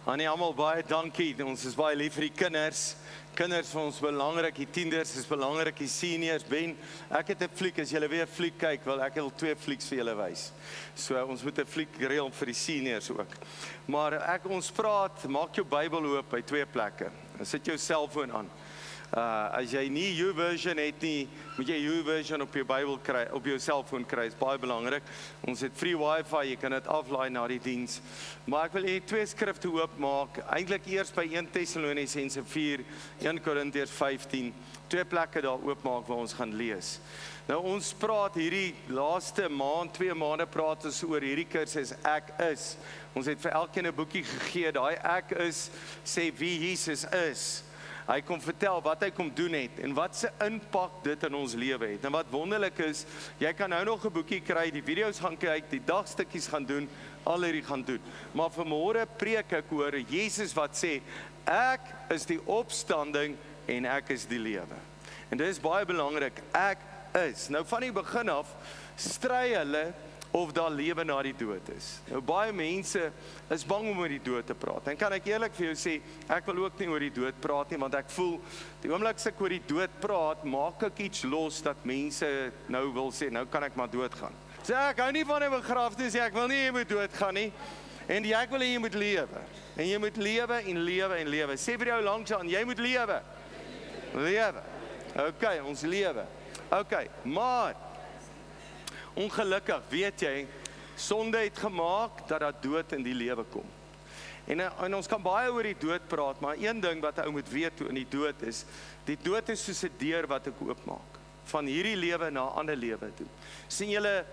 Annie, almal baie dankie. Ons is baie lief vir die kinders. Kinders vir ons belangrik, die tieners is belangrik, die seniors. Ben, ek het 'n fliek, as julle weer 'n fliek kyk, wel ek wil 2 flieks vir julle wys. So ons moet 'n fliek reël vir die seniors ook. Maar ons praat, maak jou Bybel oop by 2 plekke. En sit jou selfoon aan. As jy nie YouVersion het nie, moet jy YouVersion op jou Bybel kry, op jou selfoon kry, is baie belangrik. Ons het free wifi, jy kan dit aflaai na die diens. Maar ek wil hê 2 skrifte oopmaak, eintlik eers by 1 Tessalonisense 4, 1 Korintiërs 15, 2 plekke daar oopmaak waar ons gaan lees. Nou ons praat hierdie laaste maand, 2 maande praat ons oor hierdie kursus Ek is. Ons het vir elkeen 'n boekie gegee, daai Ek is, sê wie Jesus is. Hy kom vertel wat hy kom doen het en wat se impak dit in ons lewe het. En wat wonderlik is, jy kan nou nog 'n boekie kry, die video's gaan kyk, die dagstukkies gaan doen, al hierdie gaan doen. Maar vanmôre preek ek oor Jesus wat sê, ek is die opstanding en ek is die lewe. En dit is baie belangrik, ek is. Nou van die begin af, stry hulle of daar lewe na die dood is. Nou baie mense is bang om oor die dood te praat. En kan ek eerlik vir jou sê, ek wil ook nie oor die dood praat nie, want ek voel, die oomblik as ek oor die dood praat, maak ek iets los dat mense nou wil sê, nou kan ek maar doodgaan. Sê ek hou nie van 'n begrafnis, ek wil nie jy moet doodgaan nie. En ek wil hê jy moet lewe. En jy moet lewe en lewe en lewe. Sê vir jou langs aan, jy moet lewe. Lewe. Okay, ons lewe. Okay, maar ongelukkig, weet jy, sonde het gemaak dat daar dood in die lewe kom. En ons kan baie oor die dood praat, maar een ding wat ou moet weet toe in die dood is soos 'n deur wat ek oopmaak, van hierdie lewe na 'n ander lewe toe. Sien julle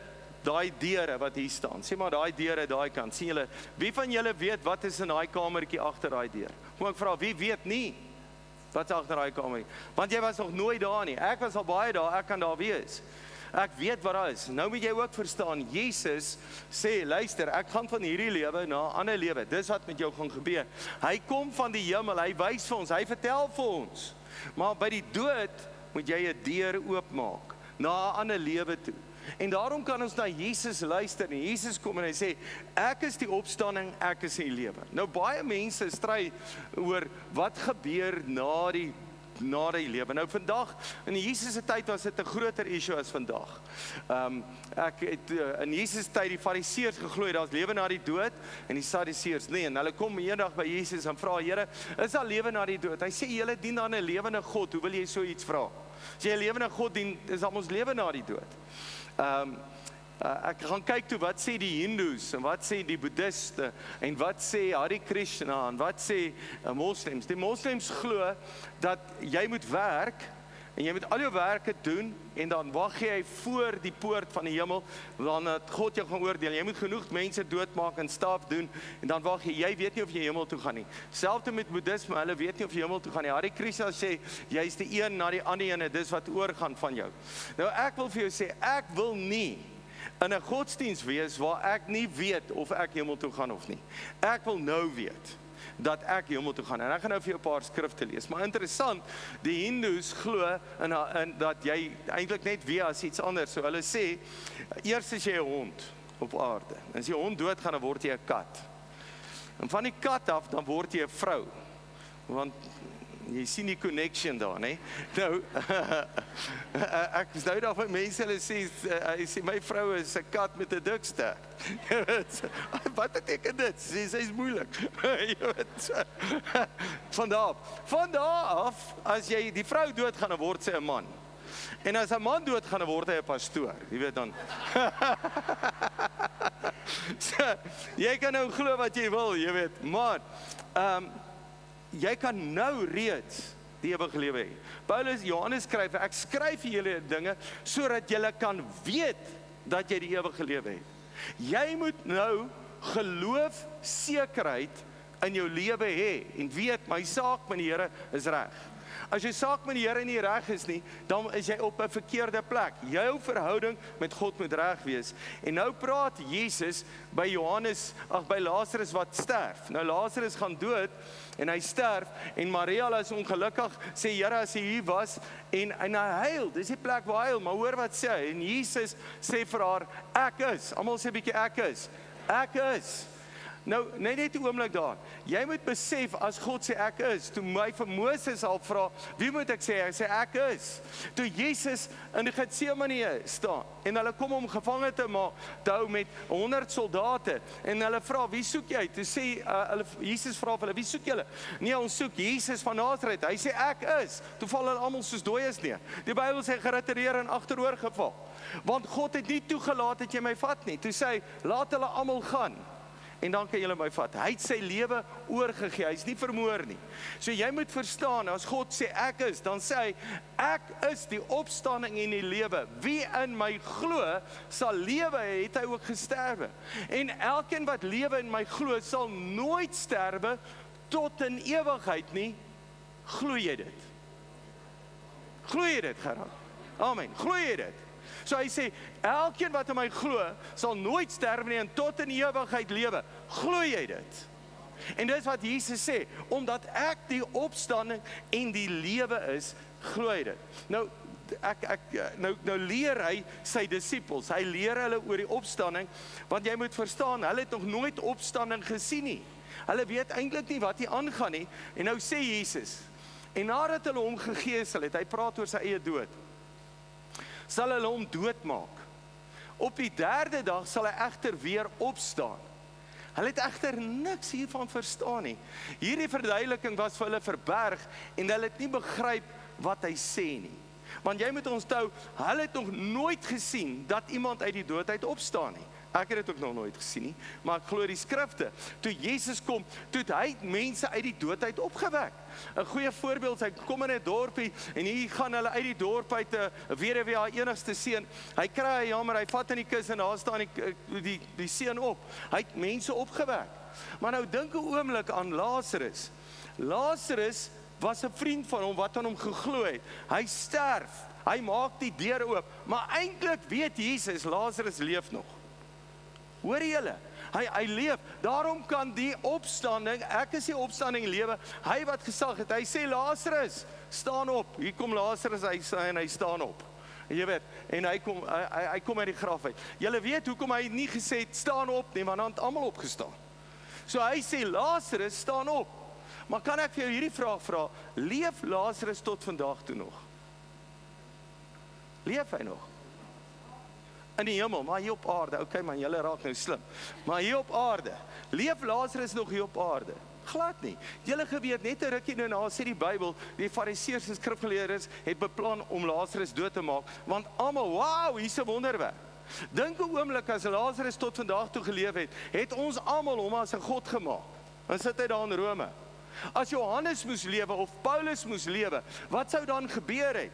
daai deure wat hier staan, sê maar daai deure daai kant, sien julle, wie van julle weet wat is in daai kamertjie agter daai deur? Kom ek vra, wie weet nie wat is agter daai kamertjie? Want jy was nog nooit daar nie, ek was al baie daar, ek kan daar wees. Ek weet wat daar is. Nou moet jy ook verstaan, Jesus sê, luister, ek gaan van hierdie lewe na 'n ander lewe. Dis wat met jou gaan gebeur. Hy kom van die hemel, hy wys vir ons, hy vertel vir ons. Maar by die dood moet jy 'n deur oopmaak na 'n ander lewe toe. En daarom kan ons na Jesus luister. En Jesus kom en hy sê, ek is die opstanding, ek is die lewe. Nou baie mense stry oor wat gebeur na die lewe. Nou vandag, in Jesus se tyd was dit 'n groter issue as vandag. Ek het in Jesus tyd die Fariseërs geglo daar's lewe na die dood en die Sadduseërs nie. En hulle kom eendag by Jesus en vra, Here, is daar lewe na die dood? Hy sê, julle dien aan 'n lewende God, hoe wil jy so iets vra? As jy 'n lewende God dien, is daar mos lewe na die dood. Ek gaan kyk toe, wat sê die Hindus, en wat sê die Boeddhiste, en wat sê Hare Krishna, en wat sê moslems. Die moslems glo dat jy moet werk, en jy moet al jou werke doen, en dan wag jy voor die poort van die hemel, dan dat God jou gaan oordeel. Jy moet genoeg mense doodmaak en staf doen, en dan wag jy weet nie of jy hemel toe gaan nie. Selfs met Boeddhisme, hulle weet nie of jy hemel toe gaan nie. Hare Krishna sê, jy is die een na die ander ene, dis wat oorgaan van jou. Nou ek wil vir jou sê, ek wil nie in 'n godsdiens wees waar ek nie weet of ek hemel toe gaan of nie. Ek wil nou weet dat ek hemel toe gaan. En ek gaan nou vir jou 'n paar skrifte lees. Maar interessant, die Hindus glo in dat jy eintlik net weet as iets anders. So hulle sê, eers is jy 'n hond op aarde. En as jy 'n hond doodgaan, dan word jy 'n kat. En van die kat af, dan word jy 'n vrou. Want jy sien die connection daar, né? Nou, ek is nou daar van mense, hulle sê, my vrou is 'n kat met 'n dik stert. Wat beteken dit? Sy is moeilik. Van daar af, as jy die vrou doodgaan, dan word sy 'n man. En as 'n man doodgaan, dan word hy 'n pastoor. Jy weet dan. So, jy kan nou glo wat jy wil, jy weet, maar jy kan nou reeds die ewige lewe hê. Johannes skryf, ek skryf vir julle dinge sodat julle kan weet dat jy die ewige lewe het. Jy moet nou geloof, sekerheid in jou lewe hê en weet my saak met die Here is reg. As jy saak met die Here nie reg is nie, dan is jy op 'n verkeerde plek. Jou verhouding met God moet reg wees. En nou praat Jesus by Lazarus wat sterf. Nou Lazarus gaan dood en hy sterf en Maria is ongelukkig, sê Here, as hy hier was en hy huil. Dis die plek waar hy huil, maar hoor wat sê hy? En Jesus sê vir haar, ek is. Almal sê 'n bietjie ek is. Ek is. Nou, net 'n oomblik daar. Jy moet besef, as God sê ek is, toe my vir Moses al vra, wie moet ek sê? Hy sê ek is. Toe Jesus in die Getsemane staan, en hulle kom om gevange te maak, te hou met 100 soldate, en hulle vra, wie soek jy? Toe sê, Jesus vra vir hulle, wie soek julle? Nee, ons soek Jesus van Nasaret. Hy sê ek is. Toe val hulle almal soos dooies neer. Die Bybel sê geritireer en agteroor geval. Want God het nie toegelaat dat jy my vat nie. Toe sê hy, laat hulle almal gaan. En dan kan julle my vat. Hy het sy lewe oorgegee, hy is nie vermoor nie. So jy moet verstaan, as God sê ek is, dan sê hy, ek is die opstanding en die lewe. Wie in my glo, sal lewe, het hy ook gesterwe. En elkeen wat lewe in my glo, sal nooit sterwe, tot in ewigheid nie. Glo jy dit? Glo jy dit, Gerard? Amen, glo jy dit? So hy sê, elkeen wat in my glo, sal nooit sterwe nie en tot in ewigheid lewe. Glo jy dit? En dis wat Jesus sê, omdat ek die opstanding en die lewe is, glo jy dit. Nou leer hy sy disippels, hy leer hulle oor die opstanding, want jy moet verstaan, hulle het nog nooit opstanding gesien nie. Hulle weet eintlik nie wat hier aangaan nie, en nou sê Jesus, en nadat hulle hom gegeesel het, hy praat oor sy eie dood, sal hulle hom doodmaak. Op die 3de dag sal hy egter weer opstaan. Hulle het egter niks hiervan verstaan nie. Hierdie verduideliking was vir hulle verberg, en hulle het nie begryp wat hy sê nie. Want jy moet onthou, hulle het nog nooit gesien dat iemand uit die dood uit opstaan nie. Ek het dit ook nog nooit gesien nie, maar ek glo die skrifte. Toe Jesus kom, toe het hy mense uit die dood uit opgewek. 'n Goeie voorbeeld, hy kom in 'n dorpie, en hier gaan hulle uit die dorp uit, 'n weduwee, haar enigste seun. Hy kry 'n jammer, hy vat in die kus, en daar staan die seun op. Hy het mense opgewek. Maar nou dink 'n oomblik aan Lazarus. Lazarus was 'n vriend van hom, wat aan hom geglo het. Hy sterf, hy maak die deur oop, maar eintlik weet Jesus, Lazarus leef nog. Hoor julle? Hy leef. Daarom kan die opstanding, ek is die opstanding lewe, hy wat gesag het, hy sê Lazarus, staan op. Hier kom Lazarus, hy staan op. Jy weet, en hy kom uit die graf uit. Julle weet hoekom hy nie gesê het, staan op nie, want dan het almal opgestaan. So hy sê Lazarus, staan op. Maar kan ek vir jou hierdie vraag vra, leef Lazarus tot vandag toe nog? Leef hy nog? In die hemel, maar hier op aarde, okay man, julle raak nou slim, maar hier op aarde, leef Lazarus nog hier op aarde? Glad nie. Julle geweet, net 'n rukkie nou na, sê die Bybel, die Fariseërs en skrifgeleerdes het beplan om Lazarus dood te maak, want almal, wow, hier's 'n wonderwerk. Dink 'n oomblik, as Lazarus tot vandag toe geleef het ons almal hom as 'n God gemaak, dan sit hy daar in Rome. As Johannes moes lewe, of Paulus moes lewe, wat sou dan gebeur het?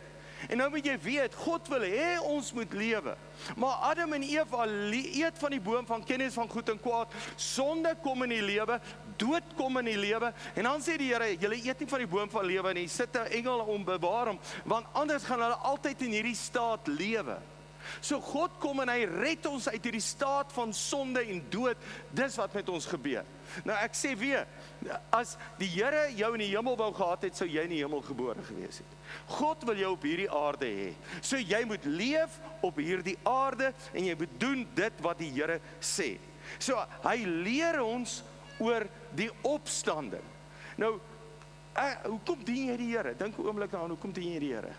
En nou moet jy weet, God wil hê ons moet lewe. Maar Adam en Eva eet van die boom van kennis van goed en kwaad, sonde kom in die lewe, dood kom in die lewe, en dan sê die Here, julle eet nie van die boom van lewe nie, sit 'n engel om bewaar hom, want anders gaan hulle altyd in hierdie staat lewe. So God kom en hy red ons uit hierdie staat van sonde en dood, dis wat met ons gebeur. Nou ek sê weer, as die Here jou in die hemel wou gehad het, sou jy in die hemel gebore gewees het. God wil jou op hierdie aarde hê. So jy moet leef op hierdie aarde, en jy moet doen dit wat die Here sê. So hy leer ons oor die opstanding. Nou, hoekom dien jy die Here? Dink 'n oomblik daaraan, hoekom dien jy die Here?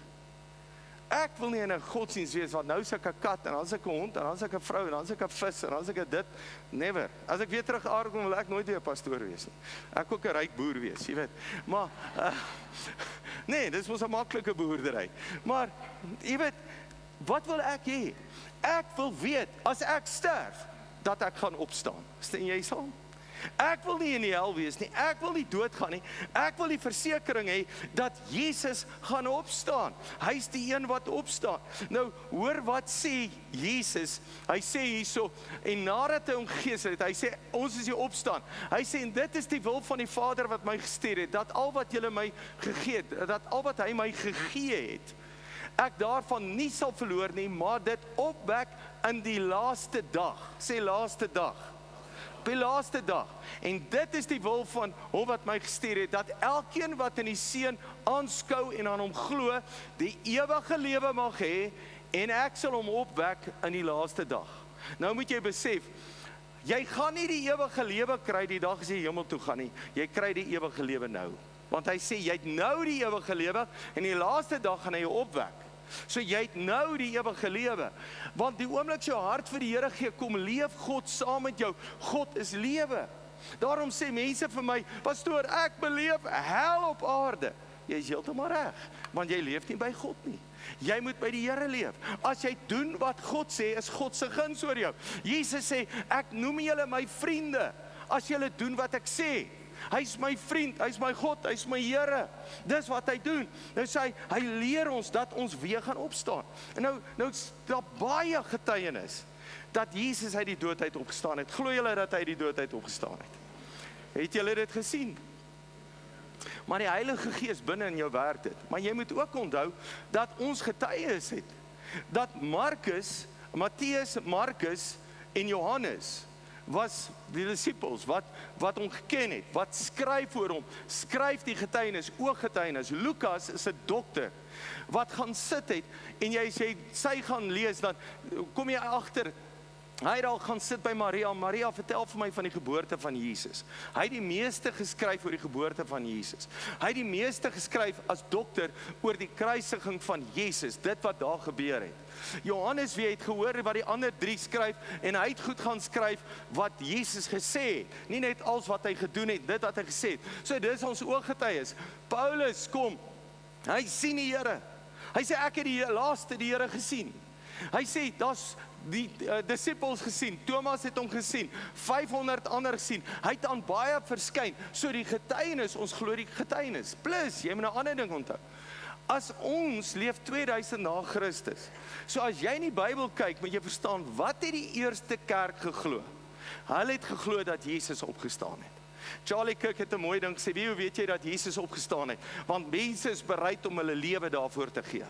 Ek wil nie in 'n godsdienst wees, want nou is ek 'n kat, en dan is ek 'n hond, en dan is ek 'n vrou, en dan is ek 'n vis, en dan is ek dit, never. As ek weer terug aarde kom, wil ek nooit weer 'n pastoor wees nie. Ek wil ook 'n ryk boer wees, jy weet. Maar, nee, dit is mos 'n maklike boerdery. Maar, jy weet, wat wil ek hê? Ek wil weet, as ek sterf, dat ek gaan opstaan. Stem jy saam? Ek wil nie in die hel wees nie, ek wil nie doodgaan nie, ek wil die versekering hê, dat Jesus gaan opstaan. Hy is die een wat opstaan. Nou, hoor wat sê Jesus, hy sê hierso, en nadat hy hom gegeesel het, hy sê, ons is hier opstaan. Hy sê, en dit is die wil van die Vader wat my gestuur het, dat al wat julle my gegee het, dat al wat hy my gegee het, ek daarvan nie sal verloor nie, maar dit opwek in die laaste dag. Sê laaste dag. Op die laaste dag. En dit is die wil van hom wat my gestuur het, dat elkeen wat in die Seun aanskou en aan hom glo, die ewige lewe mag hê, en ek sal hom opwek in die laaste dag. Nou moet jy besef, Jy gaan nie die ewige lewe kry die dag as jy hemel toe gaan nie. Jy kry die ewige lewe nou. Want hy sê, jy het nou die ewige lewe, en die laaste dag gaan hy jou opwek. So jy het nou die ewige lewe. Want die oomblik jou hart vir die Here gee, kom leef God saam met jou. God is lewe. Daarom sê mense vir my, pastoor, ek beleef hel op aarde. Jy is heeltemal reg, want jy leef nie by God nie. Jy moet by die Here leef. As jy doen wat God sê, is God se guns oor jou. Jesus sê, ek noem julle my vriende, as julle doen wat ek sê. Hy is my vriend, hy is my God, hy is my Here. Dis wat hy doen. Nou sê hy leer ons dat ons weer gaan opstaan. En nou is daar baie getuienis dat Jesus uit die dood uit opgestaan het. Glo julle dat hy uit die dood uit opgestaan het? Het julle dit gesien? Maar die Heilige Gees binne in jou werk dit. Maar jy moet ook onthou dat ons getuies het. Dat Matteus, Markus en Johannes was die disippels wat hom geken het, wat skryf oor hom, skryf die getuienis, ooggetuienis. Lukas is 'n dokter wat gaan sit het en jy sê sy gaan lees, dan kom jy agter. Hy het al gaan sit by Maria. Maria, vertel vir my van die geboorte van Jesus. Hy het die meeste geskryf oor die geboorte van Jesus. Hy het die meeste geskryf as dokter oor die kruisiging van Jesus, dit wat daar gebeur het. Johannes, wie het gehoor wat die ander 3 skryf, en hy het goed gaan skryf wat Jesus gesê het, nie net als wat hy gedoen het, dit wat hy gesê het. So dis ons ooggetuies. Paulus kom, hy sien die Here. Hy sê ek het die laaste die Here gesien. Hy sê daar's die disippels gesien, Thomas het hom gesien, 500 ander gesien, hy het aan baie verskyn, so die getuienis, ons glo die getuienis, plus, jy moet 'n ander ding onthou, as ons leef 2000 na Christus, so as jy in die Bybel kyk, moet jy verstaan, wat het die eerste kerk geglo? Hulle het geglo dat Jesus opgestaan het. Charlie Kirk het 'n mooi ding gesê, hoe weet jy dat Jesus opgestaan het? Want mense is bereid om hulle lewe daarvoor te gee.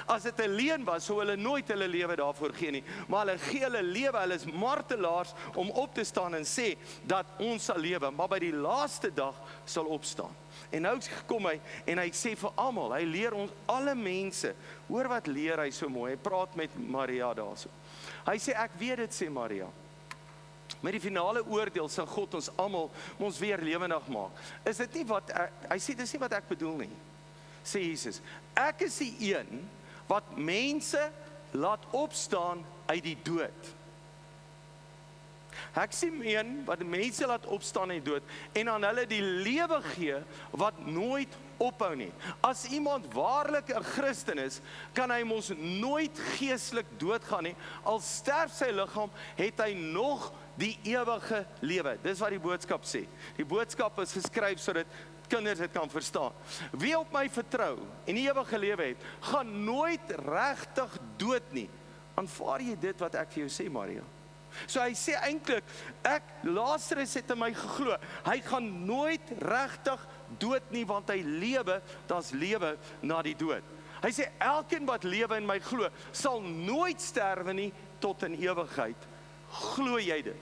As dit 'n leuen was, sou hulle nooit hulle lewe daarvoor gee nie, maar hulle gee hulle lewe, hulle is martelaars om op te staan en sê dat ons sal lewe, maar by die laaste dag sal opstaan. En nou kom hy en hy sê vir almal, hy leer ons alle mense, hoor wat leer hy so mooi, hy praat met Maria daarso. Hy sê ek weet dit, sê Maria. Met die finale oordeel sal God ons almal ons weer lewendig maak. Is dit nie wat hy sê dis nie wat ek bedoel nie. Sê Jesus, ek is die een wat mense laat opstaan uit die dood. Ek sien een wat mense laat opstaan uit die dood en aan hulle die lewe gee wat nooit ophou nie. As iemand waarlik 'n Christen is, kan hy mos nooit geestelik doodgaan nie. Al sterf sy liggaam, het hy nog die ewige lewe. Dis wat die boodskap sê. Die boodskap is geskryf sodat kinders dit kan verstaan. Wie op my vertrou en die ewige lewe het, gaan nooit regtig dood nie. Aanvaar jy dit wat ek vir jou sê, Maria? So hy sê eintlik, Lazarus het in my geglo, hy gaan nooit regtig dood nie, want hy lewe, daar's lewe na die dood. Hy sê, elkeen wat lewe in my glo, sal nooit sterwe nie, tot in ewigheid. Glo jy dit?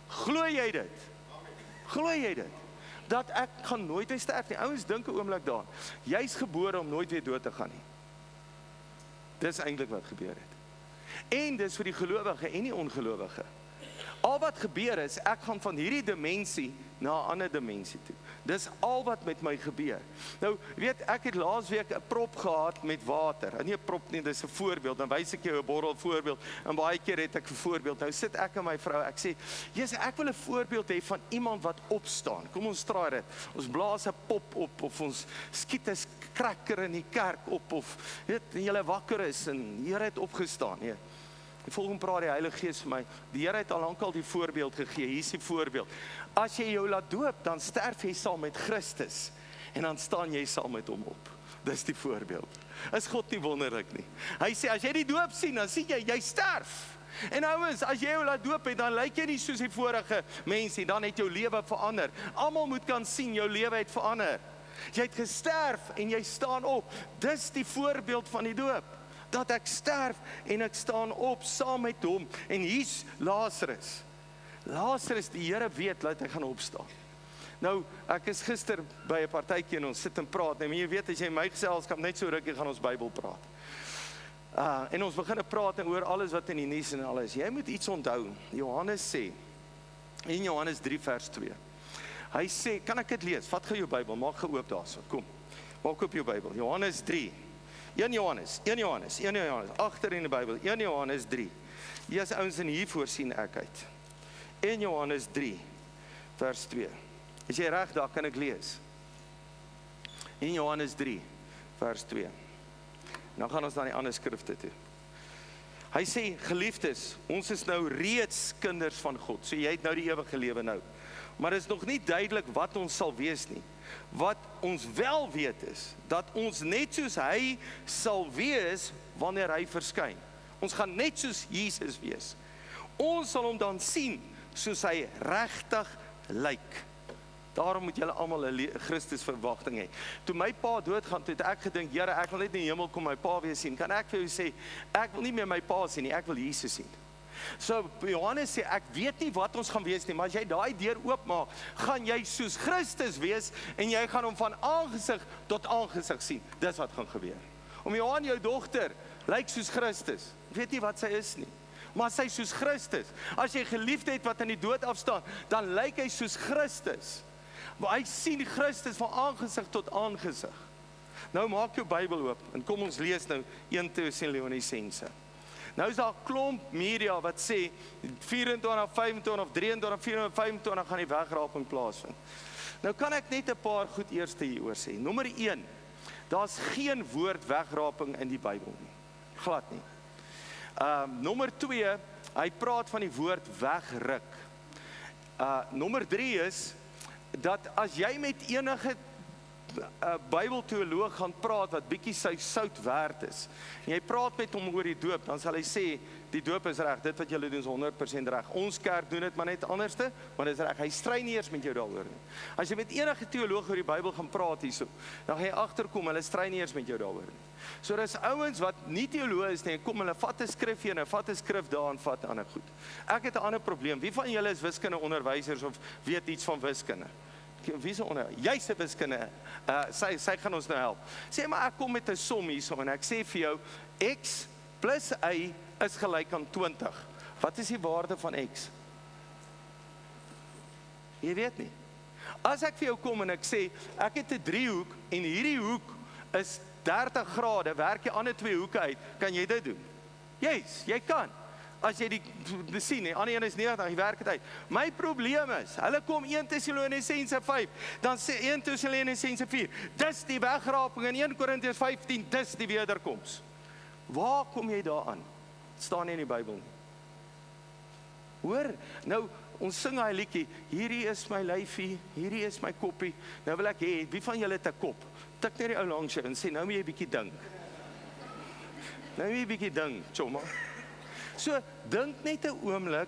Glo jy dit? Glo jy dit? Dat ek gaan nooit weer sterf nie. Ouens, dink 'n oomblik daaraan. Jy's gebore om nooit weer dood te gaan nie. Dis eintlik wat gebeur het. En dis vir die gelowige en die ongelowige. Al wat gebeur is, ek gaan van hierdie dimensie na 'n ander dimensie toe. Dis al wat met my gebeur. Nou, weet, ek het laasweek 'n prop gehad met water. En nie 'n prop nie, dis 'n voorbeeld. Dan wys ek jou 'n bottel voorbeeld. En baie keer het ek 'n voorbeeld. Nou sit ek en my vrou, ek sê, Jesus, ek wil 'n voorbeeld hê van iemand wat opstaan. Kom ons draai dit. Ons blaas 'n pop op, of ons skiet 'n krakker in die kerk op, of weet, julle wakker is en Here het opgestaan. Nee. Die volgende praat die Heilige Gees vir my, die Here het al lankal die voorbeeld gegee, hier is die voorbeeld. As jy jou laat doop, dan sterf jy saam met Christus, en dan staan jy saam met hom op. Dis die voorbeeld. Is God nie wonderlik nie? Hy sê, as jy die doop sien, dan sien jy sterf. En ouens, as jy jou laat doop het, dan lyk jy nie soos die vorige mense, dan het jou lewe verander. Almal moet kan sien, jou lewe het verander. Jy het gesterf, en jy staan op. Dis die voorbeeld van die doop. Dat ek sterf en ek staan op saam met hom. En hier's Lazarus. Lazarus, die Here weet dat hy gaan opstaan. Nou, ek is gister by 'n partytjie en ons sit en praat. En jy weet, as jy my geselskap net so rukkie gaan ons Bybel praat. En ons begin praat oor alles wat in die nuus en alles. Jy moet iets onthou. Johannes sê, In Johannes 3 vers 2. Hy sê, kan ek dit lees? Vat gou jou Bybel, maak geoop daarso. Kom. Maak op jou Bybel. Johannes 3. 1 Johannes, agter in die Bybel. 1 Johannes 3. Hier is ouens en hier voorsien ek uit. 1 Johannes 3 vers 2. Is jy reg daar, kan ek lees? 1 Johannes 3 vers 2. Nou gaan ons na die ander skrifte toe. Hy sê, geliefdes, ons is nou reeds kinders van God. So jy het nou die ewige lewe nou. Maar dit is nog nie duidelik wat ons sal wees nie. Wat ons wel weet is, dat ons net soos hy sal wees wanneer hy verskyn. Ons gaan net soos Jesus wees. Ons sal hom dan sien soos hy regtig lyk. Daarom moet julle almal 'n Christus verwagting hê. Toe my pa doodgaan, het ek gedink, Here, ek wil net in die hemel kom my pa weer sien. Kan ek vir jou sê, ek wil nie meer my pa sien nie, ek wil Jesus sien. So Johannes sê, ek weet nie wat ons gaan wees nie, maar as jy daai deur oopmaak, gaan jy soos Christus wees en jy gaan hom van aangesig tot aangesig sien. Dis wat gaan gebeur. Om Johan, jou dogter, lyk soos Christus. Ek weet nie wat sy is nie, maar sy soos Christus. As jy geliefde het wat in die dood afstaan, dan lyk hy soos Christus. Maar hy sien Christus van aangesig tot aangesig. Nou maak jou Bybel oop en kom ons lees nou 1 Tessalonisense. Nou is daar 'n klomp media wat sê 24, 25, 23, 24, 25 gaan die wegraping plaasvind. Nou kan ek net 'n paar goed eers hieroor sê. Nommer 1, daar's geen woord wegraping in die Bybel nie. Glad nie. Nommer 2, hy praat van die woord wegruk. Nommer 3 is dat as jy met enige Bybelteoloog gaan praat wat bietjie sy sout werd is, en jy praat met hom oor die doop, dan sal hy sê, die doop is reg, dit wat julle doen is 100% reg. Ons kerk doen dit maar net anderste, maar dit is reg. Hy stry nie eers met jou daaroor nie. As jy met enige teoloog oor die Bybel gaan praat hierso, dan gaan jy agterkom, hulle stry nie eers met jou daaroor nie. So dis ouens wat nie teoloog is nie, kom hulle vat 'n skrif hier en vat 'n skrif daar en vat ander goed. Ek het 'n ander probleem. Wie van julle is wiskunde onderwysers of weet iets van wiskunde? Wie is onder? Jy's 'n wiskunde. Sy gaan ons nou help. Sê maar ek kom met 'n som hierso en ek sê vir jou x plus y is gelyk aan 20. Wat is die waarde van x? Jy weet nie. As ek vir jou kom en ek sê ek het 'n driehoek en hierdie hoek is 30 grade, werk jy ander twee hoeke uit, kan jy dit doen? Yes, jy kan. As jy die sien, die ander een is 90, jy werk dit uit. My probleem is, hulle kom 1 Tessalonisense 5, dan sê 1 Tessalonisense 4, dis die wegraping, in 1 Korintiërs 15, dis die wederkoms. Waar kom jy daaraan? Het staan nie in die Bybel nie. Hoor, nou, ons sing hy liedjie, hierdie is my lyfie, hierdie is my koppie, nou wil ek hê, wie van julle het 'n kop? Tik net die ou langs jou en sê, nou moet jy 'n bietjie dink. Nou moet jy 'n bietjie dink, chomma. So, dink net 'n oomblik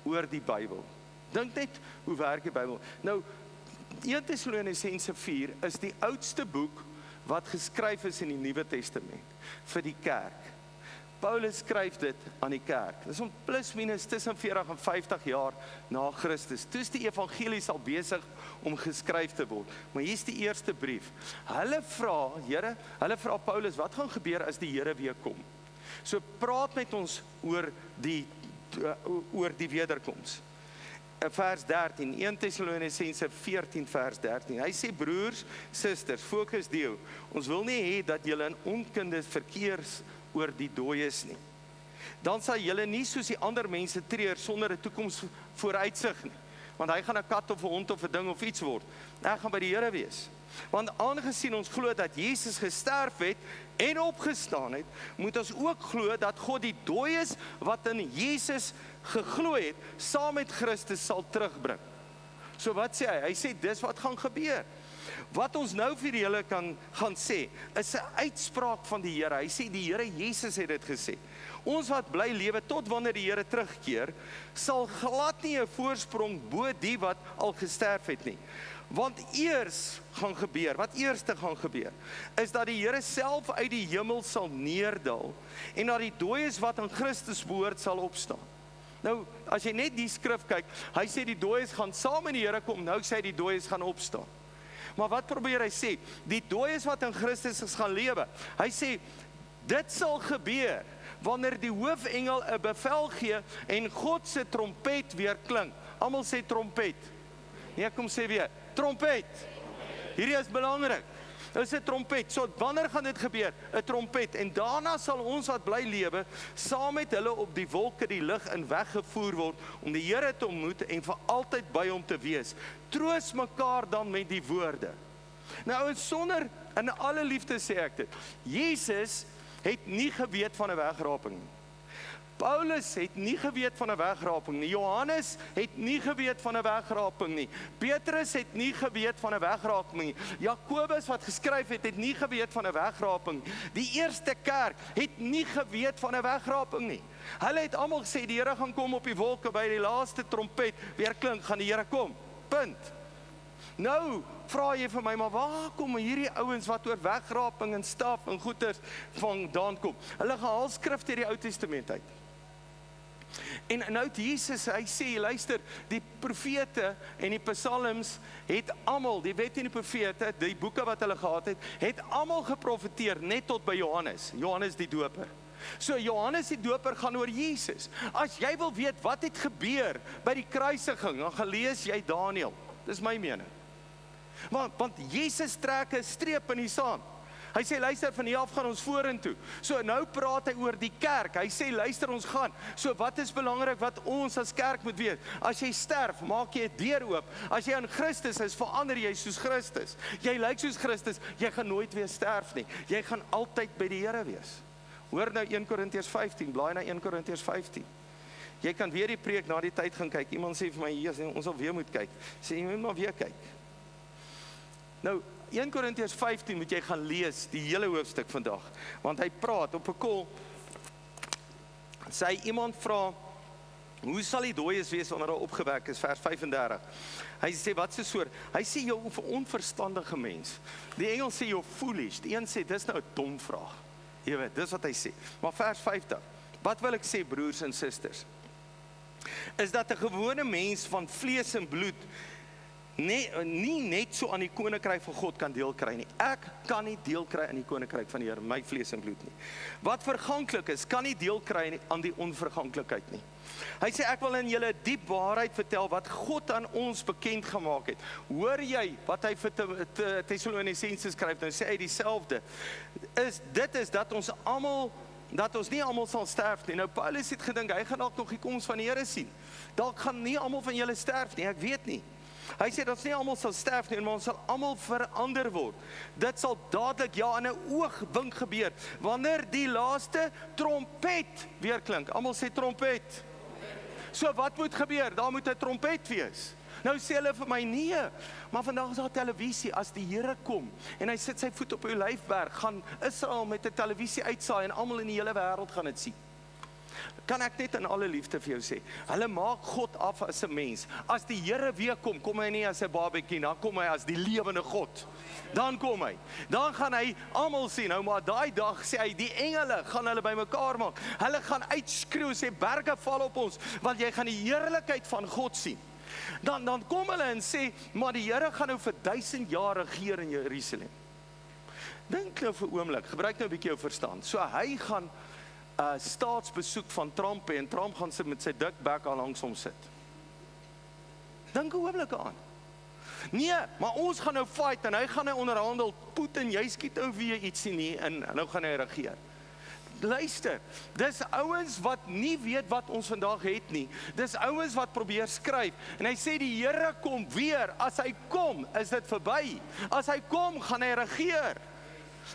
oor die Bybel. Dink net, hoe werk die Bybel? Nou, 1 Tessalonisense 4 is die oudste boek wat geskryf is in die Nuwe Testament vir die kerk. Paulus skryf dit aan die kerk. Dis om plus minus tussen 40 en 50 jaar na Christus. Toe is die evangelie al besig om geskryf te word. Maar hier's die eerste brief. Hulle vra Paulus, wat gaan gebeur as die Here weer kom? So praat met ons oor die wederkoms. Vers 13, 1 Tessalonisense 14 vers 13. Hy sê, broers, susters, fokus deel. Ons wil nie hê dat julle in onkunde verkeers oor die dooies nie. Dan sal julle nie soos die ander mense treur sonder 'n toekoms vooruitsig nie. Want hy gaan 'n kat of 'n hond of 'n ding of iets word. Hy gaan by die Here wees. Want aangesien ons glo dat Jesus gesterf het en opgestaan het, moet ons ook glo dat God die dooies wat in Jesus geglo het, saam met Christus sal terugbring. So wat sê hy? Hy sê dis wat gaan gebeur. Wat ons nou vir julle kan gaan sê, is 'n uitspraak van die Here. Hy sê die Here Jesus het dit gesê. Ons wat bly lewe tot wanneer die Here terugkeer, sal glad nie 'n voorsprong bo die wat al gesterf het nie. Want eers gaan gebeur, wat eerste gaan gebeur, is dat die Here self uit die hemel sal neerdal en dat die dooies wat aan Christus behoort sal opstaan. Nou, as jy net die skrif kyk, hy sê die dooies gaan saam met die Here kom, nou sê hy die dooies gaan opstaan. Maar wat probeer hy sê? Die dooies wat in Christus gaan lewe. Hy sê, dit sal gebeur wanneer die hoofengel 'n bevel gee en God se trompet weer klink. Almal sê trompet. Nee, kom sê weer, trompet. Hierdie is belangrik. Dit is 'n trompet. So wanneer gaan dit gebeur? 'n Trompet. En daarna sal ons wat bly lewe saam met hulle op die wolke die lug in weggevoer word om die Here te ontmoet en vir altyd by hom te wees. Troos mekaar dan met die woorde. Nou sonder, in alle liefde sê ek dit, Jesus het nie geweet van 'n wegraping nie. Paulus het nie geweet van 'n wegraping nie. Johannes het nie geweet van 'n wegraping nie. Petrus het nie geweet van 'n wegraping nie. Jakobus wat geskryf het nie geweet van 'n wegraping nie. Die eerste kerk het nie geweet van 'n wegraping nie. Hulle het almal gesê die Here gaan kom op die wolke by die laaste trompet weer klink, gaan die Here kom. Punt. Nou vra jy vir my, maar waar kom hierdie ouens wat oor wegraping en staf en goeters vandaan kom? Hulle gehaal skrifte uit die Ou Testament uit. En nou het Jesus, hy sê, luister, die profete en die psalms het almal, die wet en die profete, die boeke wat hulle gehad het almal geprofeteer net tot by Johannes die Doper. So Johannes die Doper gaan oor Jesus. As jy wil weet wat het gebeur by die kruisiging, dan gaan lees jy Daniël. Dis my mening. Want Jesus trek 'n streep in die sand. Hy sê, luister, van hier af gaan ons vorentoe. So nou praat hy oor die kerk. Hy sê, luister, ons gaan. So wat is belangrik wat ons as kerk moet weet? As jy sterf, maak jy 'n deur oop. As jy in Christus is, verander jy soos Christus. Jy lyk soos Christus, jy gaan nooit weer sterf nie. Jy gaan altyd by die Here wees. Hoor nou 1 Korintiërs 15, blaai na 1 Korintiërs 15. Jy kan weer die preek na die tyd gaan kyk. Iemand sê vir my, Jesus, ons sal weer moet kyk. Sê, jy moet maar weer kyk. Nou, 1 Korintiërs 15 moet jy gaan lees, die hele hoofstuk vandag. Want hy praat op 'n kol, sê iemand vra, hoe sal die dooies wees wanneer hulle opgewek is, vers 35. Hy sê, wat is soort? Hy sê, jou onverstandige mens. Die Engels sê, jou foolish. Die een sê, dis nou 'n dom vraag. Jy weet, dis wat hy sê. Maar vers 50, wat wil ek sê, broers en susters? Is dat 'n gewone mens van vlees en bloed nie net so aan die koninkryk van God kan deel kry nie. Ek kan nie deel kry aan die koninkryk van die Here, my vlees en bloed nie. Wat verganklik is, kan nie deel kry aan die onverganklikheid nie. Hy sê, ek wil in julle diep waarheid vertel wat God aan ons bekend gemaak het. Hoor jy wat hy vir Tessalonisense skryf, nou sê hy dieselfde. Dit is dat ons nie almal sal sterf nie. Nou Paulus het gedink, hy gaan dalk nog die koms van die Here sien. Dalk gaan nie almal van julle sterf nie, ek weet nie. Hy sê, dat ons nie almal sal sterf nie, maar ons sal almal verander word. Dit sal dadelik, ja, in 'n oogwink gebeur, wanneer die laaste trompet weer klink. Almal sê trompet. So wat moet gebeur? Daar moet 'n trompet wees. Nou sê hulle vir my, nee, maar vandag is daar televisie, as die Here kom, en hy sit sy voet op Olyfberg, gaan Israel met 'n televisie uitsaai, en almal in die hele wêreld gaan dit sien. Kan ek net in alle liefde vir jou sê, hulle maak God af as 'n mens. As die Here weer kom, kom hy nie as 'n babatjie, dan kom hy as die lewende God. Dan kom hy. Dan gaan hy almal sien. Nou maar daai dag sê hy, die engele gaan hulle bymekaar maak. Hulle gaan uitskreeu, sê berge val op ons, want jy gaan die heerlikheid van God sien. Dan kom hulle en sê, maar die Here gaan nou vir 1000 jaar regeer in Jerusalem. Dink nou vir 'n oomblik, gebruik nou 'n bietjie jou verstand. So hy gaan staatsbesoek van Trump en Trump gaan sit met sy dik bek al langs hom sit. Dink 'n oomblik aan. Nee, maar ons gaan nou fight en hy gaan nou onderhandel. Putin, jy skiet ou weer ietsie nie en nou gaan hy regeer. Luister, dis ouens wat nie weet wat ons vandag het nie. Dis ouens wat probeer skryf. En hy sê die Here kom weer. As hy kom, is dit verby. As hy kom, gaan hy regeer.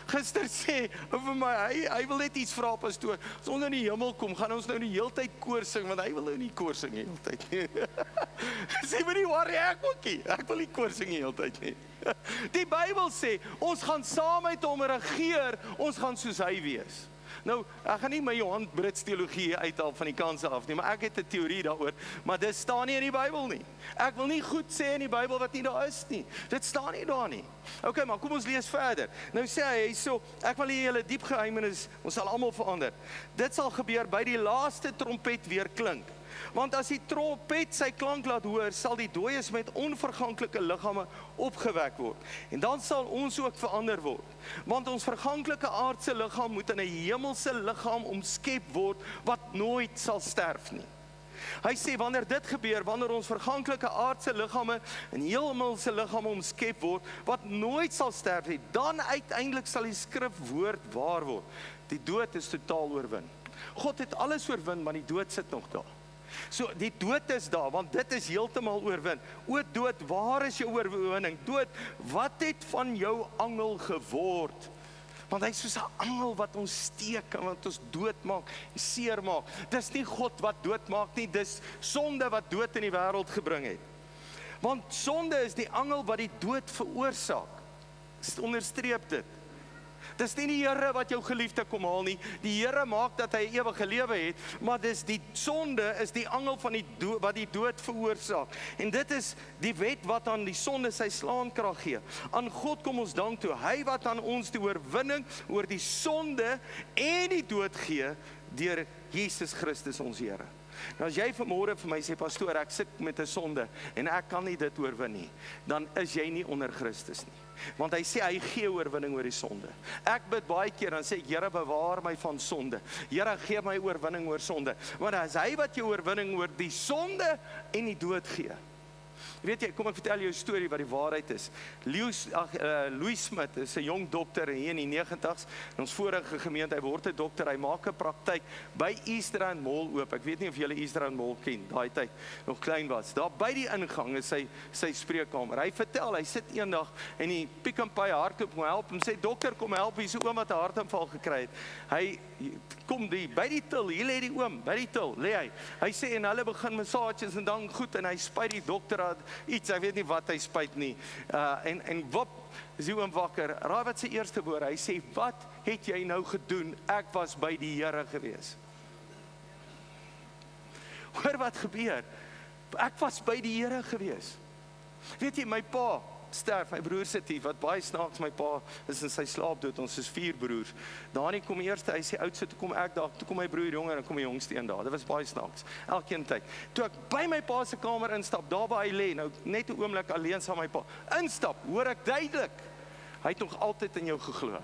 Gister sê vir my, hy wil net iets vra, pastoor. As ons nou in die hemel kom, gaan ons nou die hele tyd koor sing, want hy wil nou nie koor sing die hele tyd nie. Sê my nie worry, ek ook nie. Ek wil nie koor sing die hele tyd nie. Die Bybel sê, ons gaan saam met hom regeer, ons gaan soos hy wees. Nou, ek gaan nie my Johan Brits teologie uithaal van die kanse af nie, maar ek het 'n teorie daaroor, maar dit staan nie in die Bybel nie. Ek wil nie goed sê in die Bybel wat nie daar is nie. Dit staan nie daar nie. Okay, maar kom ons lees verder. Nou sê hy so, ek wil hier julle diep geheimenis, ons sal almal verander. Dit sal gebeur by die laaste trompet weer klink. Want as die trompet sy klank laat hoor, sal die dooies met onverganklike liggame opgewek word. En dan sal ons ook verander word. Want ons verganklike aardse liggaam moet in 'n hemelse liggaam omskep word wat nooit sal sterf nie. Hy sê, wanneer dit gebeur, wanneer ons verganklike aardse liggame en hemelse liggame omskep word, wat nooit sal sterf nie, dan uiteindelik sal die skrifwoord waar word. Die dood is totaal oorwin. God het alles oorwin, maar die dood sit nog daar. So, die dood is daar, want dit is heeltemal oorwin. O dood, waar is jou oorwinning? Dood, wat het van jou angel geword? Want hy is soos 'n angel wat ons steek en wat ons doodmaak en seer maak. Dis nie God wat doodmaak nie, dis sonde wat dood in die wêreld gebring het. Want sonde is die angel wat die dood veroorsaak. Onderstreep dit. Dis nie die Here wat jou geliefde kom haal nie. Die Here maak dat hy 'n ewige lewe het, maar dis die sonde is die angel van die dood wat die dood veroorsaak. En dit is die wet wat aan die sonde sy slaankrag gee. Aan God kom ons dank toe. Hy wat aan ons die oorwinning oor die sonde en die dood gee deur Jesus Christus ons Here. Nou as jy vanmôre vir my sê, pastoor, ek sit met 'n sonde en ek kan nie dit oorwin nie, dan is jy nie onder Christus nie. Want hy sê hy gee oorwinning oor die sonde. Ek bid baie keer, dan sê ek, Here, bewaar my van sonde. Here, gee my oorwinning oor sonde. Want as hy wat jou oorwinning oor die sonde en die dood gee. Weet jy, kom ek vertel jou 'n storie wat die waarheid is. Louis Smith is 'n jong dokter hier in die 90's. In ons vorige gemeente, hy word 'n dokter, hy maak 'n praktyk by East Rand Mall oop. Ek weet nie of julle East Rand Mall ken, daai tyd nog klein was. Daar by die ingang is sy spreekkamer. Hy vertel, hy sit eendag en die Pick n Pay hardloop kom help hom, sê dokter kom help, hier's 'n oom wat 'n hartaanval gekry het. Hy kom by die til, hier lê die oom, by die til lê hy. Hy sê en hulle begin massages en dan goed en hy spuit die dokter aan iets, ek weet nie wat hy spuit nie. En wop, is die oom wakker. Raai wat sy eerste woorde, hy sê, wat het jy nou gedoen? Ek was by die Here gewees. Hoor wat gebeur? Ek was by die Here gewees. Weet jy, my pa sterf, my broer sit hier, wat baie snaaks, my pa is in sy slaap dood, ons is 4 broers. Dani kom eerste, hy sê oudste, toe kom ek daar, toe kom my broer jonger, en kom my jongste een daar, dit was baie snaaks, elkeen tyd. Toe ek by my pa se kamer instap, daar waar hy lê, nou net 'n oomblik alleen saam my pa, instap, hoor ek duidelik, hy het nog altyd in jou geglo.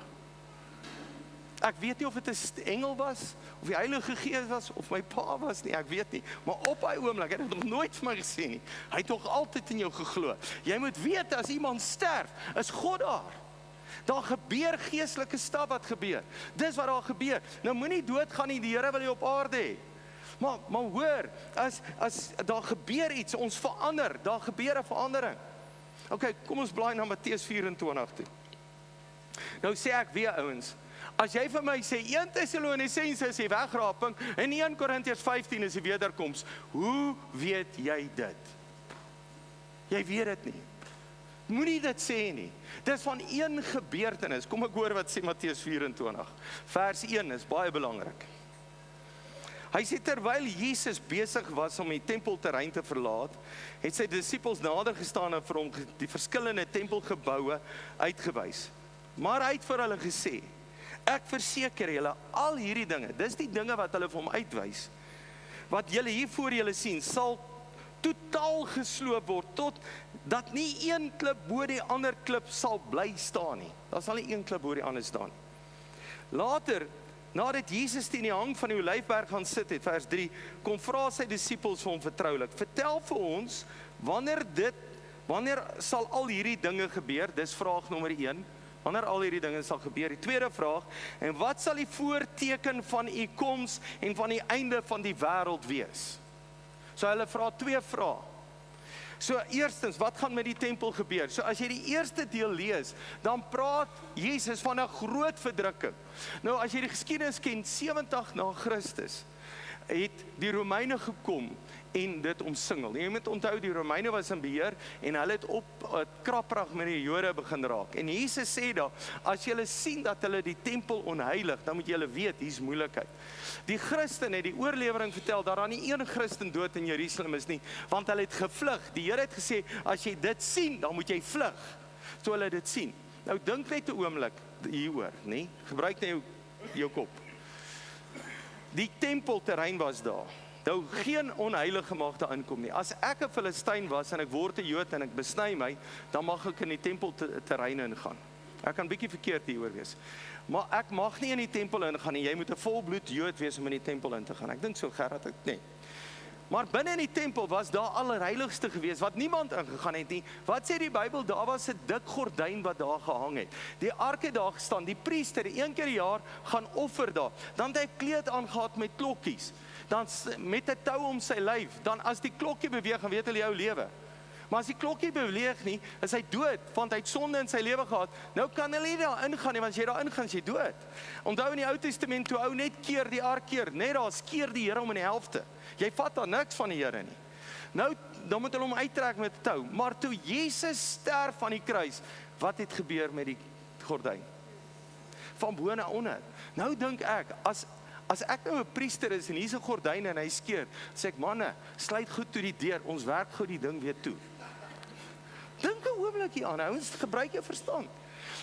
Ek weet nie of dit 'n engel was, of die Heilige Gees was, of my pa was nie, ek weet nie. Maar op hy oomblik, hy het nog nooit vir my gesê nie. Hy het nog altyd in jou geglo. Jy moet weet, as iemand sterf, is God daar. Daar gebeur geestelike stap wat gebeur. Dis wat daar gebeur. Nou moenie doodgaan nie, die Here wil jy op aarde hê. Maar hoor, as daar gebeur iets, ons verander, daar gebeur 'n verandering. Okay, kom ons blaai na Matteus 24 toe. Nou sê ek weer ouens, as jy vir my sê 1 Tessalonisense is die wegraping en 1 Korintiërs 15 is die wederkoms, hoe weet jy dit? Jy weet dit nie. Moenie dit sê nie. Dis van een gebeurtenis. Kom ek hoor wat sê Matteus 24. Vers 1 is baie belangrik. Hy sê terwyl Jesus besig was om die tempelterrein te verlaat, het sy disippels nader gestaan en vir hom die verskillende tempelgeboue uitgewys. Maar hy het vir hulle gesê, ek verseker julle, al hierdie dinge, dis die dinge wat hulle vir hom uitwys, wat julle hier voor julle sien, sal totaal gesloop word, tot dat nie een klip bo die ander klip sal bly staan nie. Daar sal nie een klip bo die ander staan nie. Later, nadat Jesus teen die hang van die Olyfberg gaan sit het, vers 3, kom vra sy disippels vir hom vertroulik, vertel vir ons, wanneer sal al hierdie dinge gebeur? Dis vraag nommer 1. Wanneer al hierdie dinge sal gebeur? Die tweede vraag, en wat sal die voorteken van u koms en van die einde van die wêreld wees? So hulle vra 2 vrae. So eerstens, wat gaan met die tempel gebeur? So as jy die eerste deel lees, dan praat Jesus van 'n groot verdrukking. Nou as jy die geskiedenis ken, 70 na Christus, het die Romeine gekom en dit omsingel. Jy moet onthou, die Romeine was in beheer en hulle het op krapprag met die Jode begin raak. En Jesus sê daar, as julle sien dat hulle die tempel onheilig, dan moet julle weet, hier's moeilikheid. Die Christen het die oorlewering vertel, dat daar nie een Christen dood in Jerusalem is nie, want hulle het gevlug. Die Here het gesê, as jy dit sien, dan moet jy vlug. So hulle dit sien. Nou dink net 'n oomblik hieroor, nie? Gebruik net jou kop. Die tempelterrein was daar. Nou geen onheilige mag daar inkom nie. As ek 'n Filistyn was en ek word 'n Jood en ek besny my, dan mag ek in die tempelterrein ingaan. Ek kan bietjie verkeerd hieroor wees. Maar ek mag nie in die tempel ingaan nie. Jy moet 'n volbloed Jood wees om in die tempel in te gaan. Ek dink so Gerard, nee. Maar binne in die tempel was daar allerheiligste gewees, wat niemand ingegaan het nie. Wat sê die Bybel? Daar was 'n dik gordyn wat daar gehang het. Die ark het daar gestaan, die priester, 1 keer per jaar gaan offer daar. Dan het hy 'n kleed aangehad met klokkies, dan met 'n tou om sy lyf, dan as die klokkie beweeg, dan weet hulle jou lewe. Maar as die klokkie beweeg nie, is hy dood, want hy het sonde in sy lewe gehad. Nou kan hulle nie daar ingaan nie, want as jy daar ingaan, is jy dood. Onthou in die Ou Testament, toe ou net keer die ark keer, net daar skeer die Here om in die helfte. Jy vat daar niks van die Here nie. Nou, dan moet hulle hom uittrek met tou. Maar toe Jesus sterf aan die kruis, wat het gebeur met die gordyn? Van bo na onder. Nou dink ek, as ek nou 'n priester is en hier's 'n gordyn en hy skeer, sê ek, manne, sluit goed toe die deur, ons werk gou die ding weer toe. Dink 'n oombliekie aan, ouens, gebruik jou verstand.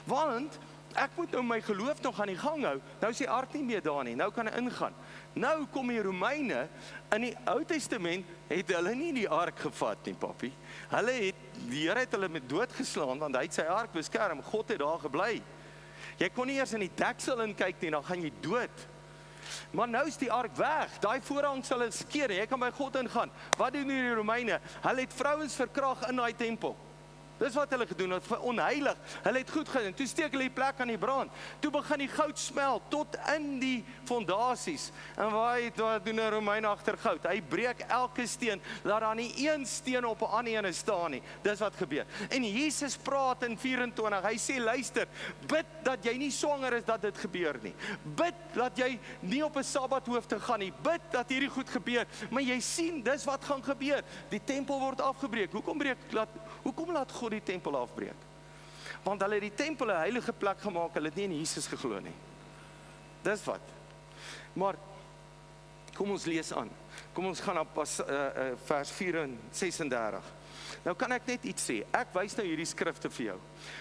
Want ek moet nou my geloof nog aan die gang hou. Nou is die ark nie meer daar nie. Nou kan hy ingaan. Nou kom die Romeine, in die Ou Testament het hulle nie die ark gevat nie, papi. Die Here het hulle met dood geslaan, want hy het sy ark beskerm. God het daar gebly. Jy kon nie eers in die deksel inkyk nie, dan gaan jy dood. Maar nou is die ark weg. Daai voorhang sal skeer. Jy kan by God ingaan. Wat doen die Romeine? Hulle het vrouens verkragt in daai tempel. Dis wat hulle gedoen het, onheilig. Hulle het goed gedoen. Toe steek hulle die plek aan die brand. Toe begin die goud smelt tot in die fondasies. En wat doen 'n Romein agter goud? Hy breek elke steen, laat daar nie een steen op 'n ander ene staan nie. Dis wat gebeur. En Jesus praat in 24. Hy sê, luister, bid dat jy nie swanger is dat dit gebeur nie. Bid dat jy nie op 'n Sabbat hoef te gaan nie. Bid dat hierdie goed gebeur. Maar jy sien, dis wat gaan gebeur. Die tempel word afgebreek. Hoekom laat God die tempel afbreek? Want hulle het die tempel 'n heilige plek gemaak, hulle het nie in Jesus geglo nie. Dis wat. Maar kom ons lees aan. Kom ons gaan na vers 36. Nou kan ek net iets sê. Ek wys nou hierdie skrifte vir jou.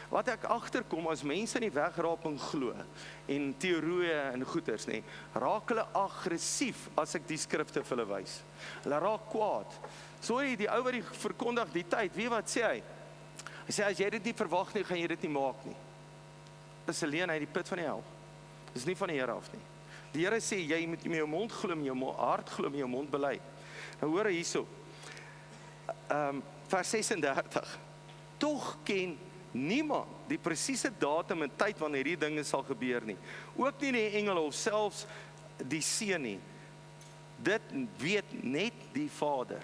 Wat ek agterkom, as mense in die wegraping glo en teorieë en goeters, nê, raak hulle aggressief as ek die skrifte vir hulle wys. Hulle raak kwaad. Sorry, die ou wat die verkondig die tyd, weet wat sê hy? Hy sê, as jy dit nie verwag nie, gaan jy dit nie maak nie. Dis alleen uit die put van die hel. Dis nie van die Here af nie. Die Here sê, jy moet met jou mond glo, met jou hart glo, met jou mond bely. Nou hoor hierso. Vers 36. Tog ken niemand die presiese datum en tyd wanneer hierdie dinge sal gebeur nie. Ook nie die engele of selfs die seun nie. Dit weet net die Vader.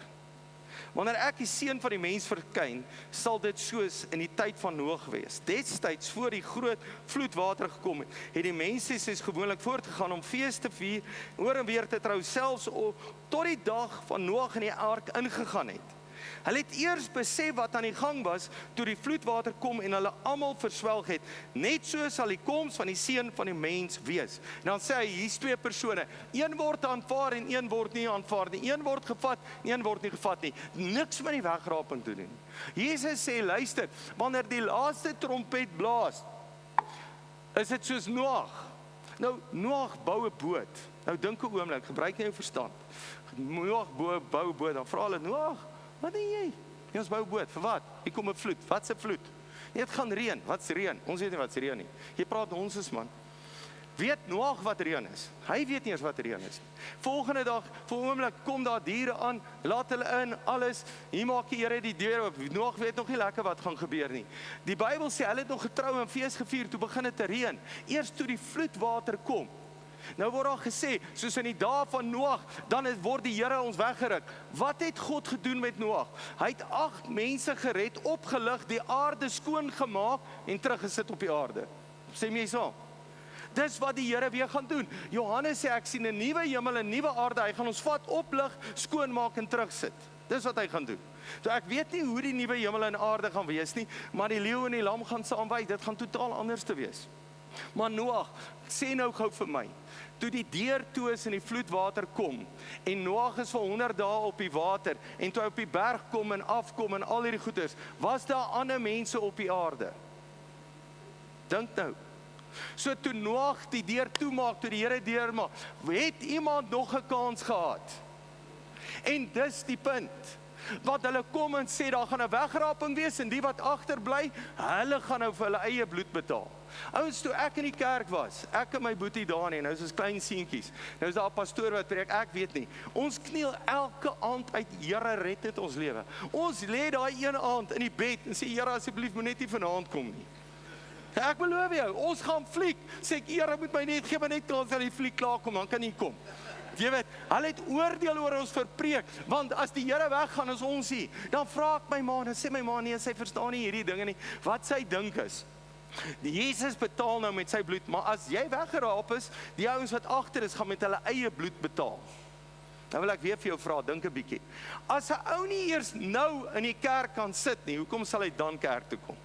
Wanneer ek die seun van die mens verskyn, sal dit soos in die tyd van Noag wees. Destyds voor die groot vloedwater gekom het die mense soos gewoonlik voortgegaan om fees te vier, oor en weer te trou, selfs tot die dag van Noag in die ark ingegaan het. Hulle het eers besef wat aan die gang was, toe die vloedwater kom en hulle almal verswelg het. Net so sal die koms van die seun van die mens wees. En dan sê hy, hier's twee persone. Een word aanvaar en een word nie aanvaar nie. Een word gevat en een word nie gevat nie. Niks met die wegraping te doen. Jesus sê, luister, wanneer die laaste trompet blaas, is dit soos Noag. Nou, Noag bou 'n boot. Nou dink 'n oomblik, gebruik jy jou verstand. Noag bou 'n boot, dan vra hulle, Noag, wat doen jy? Ons bou 'n boot, vir wat? Hier kom 'n vloed. Wat 'n vloed? Nee, dit gaan reën. Wat's reën? Ons weet nie wat's reën nie. Jy praat nonsens, man. Weet Noag wat reën is? Hy weet nie eens wat reën is. Volgende dag, vir 'n oomblik, kom daar diere aan, laat hulle in, alles. Hier maak die Here die deur oop. Noag weet nog nie lekker wat gaan gebeur nie. Die Bybel sê hulle het nog getrou en fees gevier, toe begin dit te reën. Eers toe die vloedwater kom. Nou word daar gesê, soos in die dae van Noag, dan word die Here ons weggeruk. Wat het God gedoen met Noag? Hy het 8 mense gered, opgelig, die aarde skoon gemaak en teruggesit op die aarde. Sê my so. Dis wat die Here weer gaan doen. Johannes sê, ek sien 'n nuwe hemel en 'n nuwe aarde. Hy gaan ons vat, oplig, skoon maak en terugsit. Dis wat hy gaan doen. So ek weet nie hoe die nuwe hemel en aarde gaan wees nie, maar die leeu en die lam gaan saamwy. Dit gaan totaal anders te wees. Maar Noag, sê nou gou vir my, toe die deur toe is en die vloedwater kom, en Noag is vir 100 dae op die water, en toe hy op die berg kom en afkom en al hierdie goeders, was daar ander mense op die aarde? Dink nou. So toe Noag die deur toemaak, toe die Here deur maak, het iemand nog 'n kans gehad? En dis die punt. wat hulle kom en sê, daar gaan 'n wegraping wees, en die wat agterbly, hulle gaan nou vir hulle eie bloed betaal. Ouens, toe ek in die kerk was, ek en my boetie Dani, nou is ons klein seentjies, nou is daar 'n pastoor wat preek, ek weet nie, ons kniel elke aand uit, Here red dit ons lewe. Ons lê daai een aand in die bed en sê, Here asseblief moet net nie vanaand kom nie. Ek beloof jou, ons gaan fliek, sê ek, Here moet my net, gee my net kans dat die fliek klaar kom, dan kan nie kom. Jy weet, hulle het oordeel oor ons verpreek, want as die Here weggaan, is ons hier. Dan vra ek my ma, dan sê my ma, nee, sy verstaan nie hierdie dinge nie, wat sy dink is. Die Jesus betaal nou met sy bloed, maar as jy weggeraap is, die ouens wat agter is, gaan met hulle eie bloed betaal. Nou wil ek weer vir jou vra, dink 'n bietjie. As 'n ou nie eers nou in die kerk kan sit nie, hoekom sal hy dan kerk toe kom?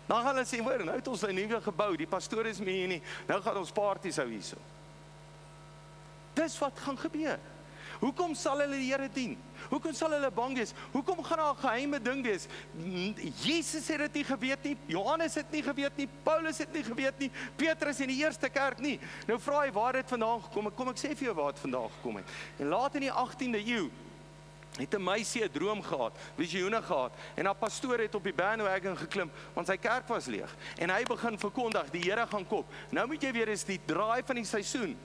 Dan gaan hulle sê, hoor, nou het ons 'n nuwe gebou, die pastoor is nie hier nie, nou gaan ons parties hou hierso. Dis wat gaan gebeur. Hoekom sal hulle die Here dien? Hoekom sal hulle bang wees? Hoekom gaan daar 'n geheime ding wees? Jesus het dit nie geweet nie, Johannes het nie geweet nie, Paulus het nie geweet nie, Petrus in die eerste kerk nie. Nou vra hy waar dit vandaan gekom het. Kom ek sê vir jou waar dit vandaan gekom het. En laat in die 18de eeu het 'n meisie 'n droom gehad, visioene gehad, en haar pastoor het op die bandwagon geklim, want sy kerk was leeg. En hy begin verkondig, die Here gaan kom. Nou moet jy weer eens die draai van die seisoen.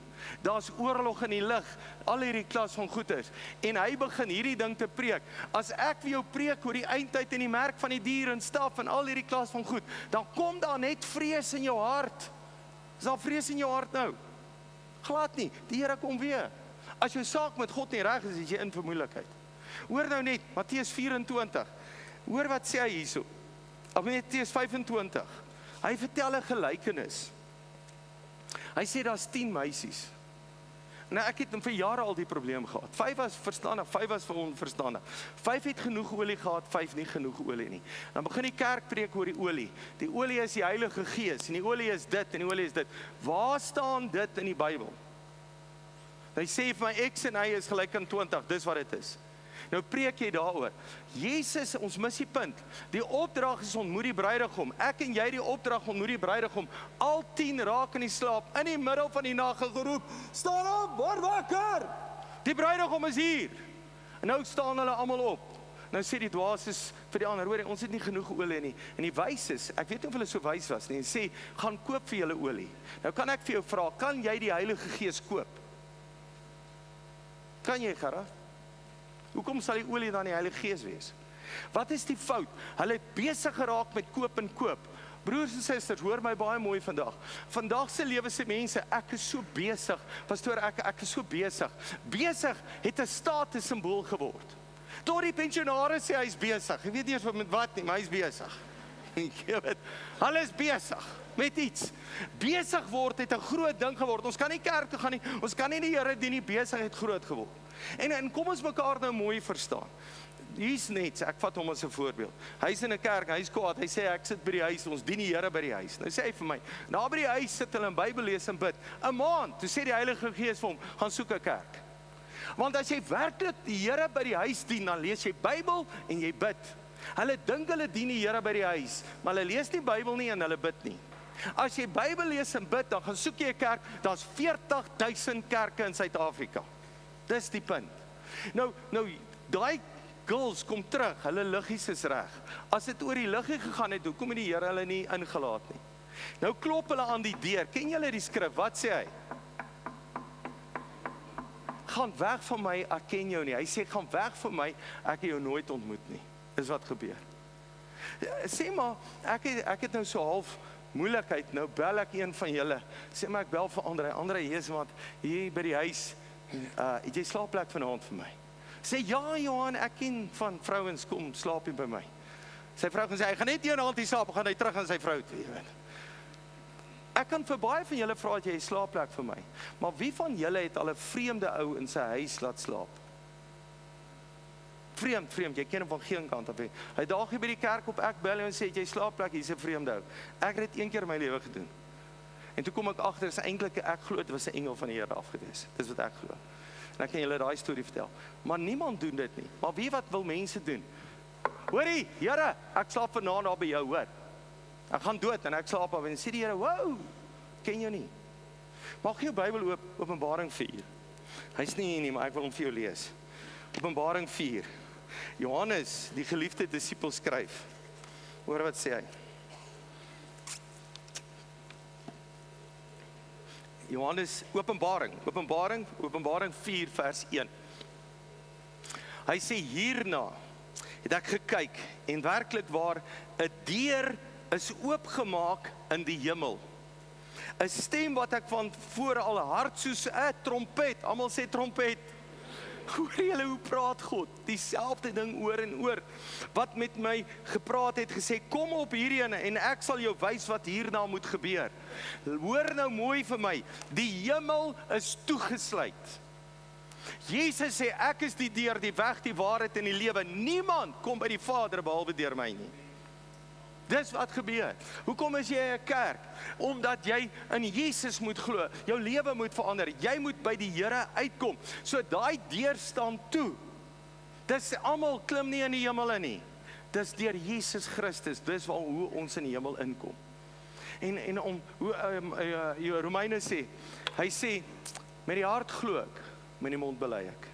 Daar's oorlog in die lug, al hierdie klas van goeters. En hy begin hierdie ding te preek. As ek vir jou preek oor die eindtyd en die merk van die dier en staf en al hierdie klas van goed, dan kom daar net vrees in jou hart. Is daar vrees in jou hart nou? Glad nie, die Here kom weer. As jou saak met God nie reg is jy in vermoeilikheid. Hoor nou net, Matteus 24. Hoor wat sê hy hierso. Of Matteus 25. Hy vertel 'n gelykenis. Hy sê daar's 10 meisies. Nou ek het vir jare al die probleem gehad. 5 was verstandig, 5 was onverstandig. 5 het genoeg olie gehad, 5 nie genoeg olie nie. Dan begin die kerk preek oor die olie. Die olie is die Heilige Gees en die olie is dit en die olie is dit. Waar staan dit in die Bybel? Hy sê vir my X en Y is gelyk aan 20, dis wat dit is. Nou preek jy daaroor. Jesus, ons mis die punt. Die opdrag is ontmoet die bruidegom. Ek en jy die opdrag ontmoet die bruidegom. Al 10 raak in die slaap, in die middel van die nag geroep, staan op, word wakker! Die bruidegom is hier. En nou staan hulle almal op. Nou sê die dwaases vir die ander, hoor, ons het nie genoeg olie nie. En die wyses, ek weet nie of hulle so wys was nie, en sê, gaan koop vir julle olie. Nou kan ek vir jou vra, kan jy die Heilige Gees koop? Kan jy, Gerard? Hoekom sal die olie dan die Heilige Gees wees? Wat is die fout? Hulle het besig geraak met koop en koop. Broers en susters, hoor my baie mooi vandag. Vandag se lewe se mense, ek is so besig. Pastoor, ek is so besig. Besig het 'n status simbool geword. Tot die pensionaris sê hy is besig. Ek weet nie eens met wat nie, maar hy is besig. Jy weet, hulle is besig met iets. Besig word het 'n groot ding geword. Ons kan nie kerk toe gaan nie. Ons kan nie die Here dien nie. Besigheid groot geword. En kom ons mekaar nou mooi verstaan. Hier's net, ek vat hom as 'n voorbeeld. Hy's in 'n kerk, hy's kwaad. Hy sê ek sit by die huis, ons dien die Here by die huis. Nou sê hy vir my, daar by die huis sit hulle in Bybel lees en bid. 'n Maand, toe sê die Heilige Gees vir hom, gaan soek 'n kerk. Want as jy werklik die Here by die huis dien, dan lees jy Bybel en jy bid. Hulle dink hulle dien die Here by die huis, maar hulle lees nie Bybel nie en hulle bid nie. As jy Bybel lees en bid, dan gaan soek jy 'n kerk. Daar's 40,000 kerke in Suid-Afrika. Dis die punt. Nou daai girls kom terug, hulle liggies is reg. As dit oor die liggie gegaan het, hoekom het die Here hulle nie ingelaat nie? Nou klop hulle aan die deur. Ken julle die skrif? Wat sê hy? Gaan weg van my, ek ken jou nie. Hy sê, gaan weg van my, ek het jou nooit ontmoet nie. Dis wat gebeur. Sê maar, ek het nou so half moeilikheid, nou bel ek een van julle. Sê maar, ek bel vir Andre, Jesus, want hier by die huis, het jy slaapplek vanaand vir my? Sê, ja Johan, ek ken van vrouens, kom slaap hier by my. Sy vrou gaan sê, hy gaan net een aand hier slaap, gaan hy terug aan sy vrou toe, jy weet. Ek kan vir baie van julle vra dat jy 'n slaapplek vir my, maar wie van julle het al 'n vreemde ou in sy huis laat slaap? Vreemd, jy ken hom van geen kant af. Hy daag hier by die kerk op, ek bel en sê, jy slaapplek, hier's 'n vreemde ou. Ek het dit een keer in my lewe gedoen. En toe kom ek agter, is eintlik ek glo dit was 'n engel van die Here afgewees. Dis wat ek glo. En ek kan julle daai storie vertel. Maar niemand doen dit nie. Maar wie wat wil mense doen? Hoorie, Here, ek slaap vanaand daar by jou, hoor. Ek gaan dood en ek slaap af en sê die Here, wow, ken jou nie. Maak jou Bybel oop, Openbaring 4. Hy's nie hier nie, maar ek wil hom vir jou lees. Openbaring 4. Johannes, die geliefde disipel, skryf. Hoor wat sê hy. Johannes, Openbaring 4 vers 1. Hy sê hierna het ek gekyk en werklik waar 'n deur is oopgemaak in die hemel. 'n Stem wat ek van voor al hard soos 'n trompet, almal sê trompet. Hoor julle hoe praat God? Dieselfde ding oor en oor. Wat met my gepraat het, gesê, kom op hierheen en ek sal jou wys wat hierna moet gebeur. Hoor nou mooi vir my, die hemel is toegesluit. Jesus sê, ek is die deur, die weg, die waarheid en die lewe. Niemand kom by die Vader behalwe deur my nie. Dis wat gebeur. Hoekom is jy 'n kerk? Omdat jy in Jesus moet glo. Jou lewe moet verander. Jy moet by die Here uitkom. So daai deur staan toe. Dis almal klim nie in die hemel in nie. Dis deur Jesus Christus. Dis hoe ons in die hemel inkom. En om hoe Romeine sê, hy sê met die hart glo ek, met die mond bely ek.